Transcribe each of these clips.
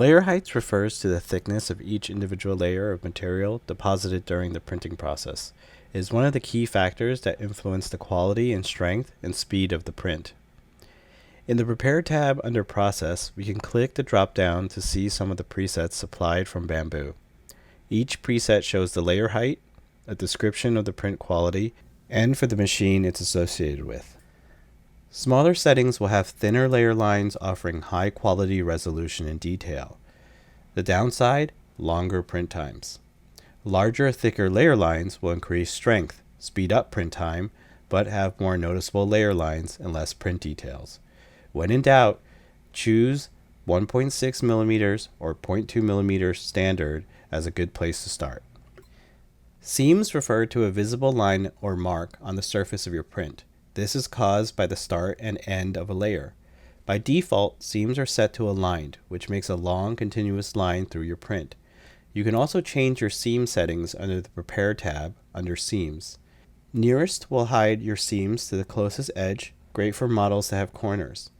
Layer height refers to the thickness of each individual layer of material deposited during the printing process. It is one of the key factors that influence the quality and strength and speed of the print. In the Prepare tab under Process, we can click the drop down to see some of the presets supplied from Bambu. Each preset shows the layer height, a description of the print quality, and for the machine it's associated with. Smaller settings will have thinner layer lines offering high quality resolution and detail. The downside, longer print times. Larger, thicker layer lines will increase strength, speed up print time, but have more noticeable layer lines and less print details. When in doubt, choose 1.6 millimeters or 0.2 millimeters standard as a good place to start. Seams refer to a visible line or mark on the surface of your print. This is caused by the start and end of a layer. By default, seams are set to aligned, which makes a long continuous line through your print. You can also change your seam settings under the Prepare tab under Seams. Nearest will hide your seams to the closest edge, great for models that have corners.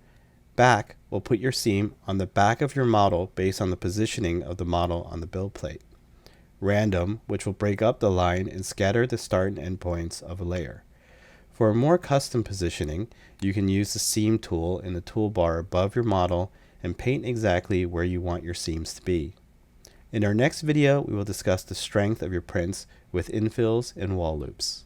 Back will put your seam on the back of your model based on the positioning of the model on the build plate. Random, which will break up the line and scatter the start and end points of a layer. For a more custom positioning, you can use the Seam tool in the toolbar above your model and paint exactly where you want your seams to be. In our next video, we will discuss the strength of your prints with infills and wall loops.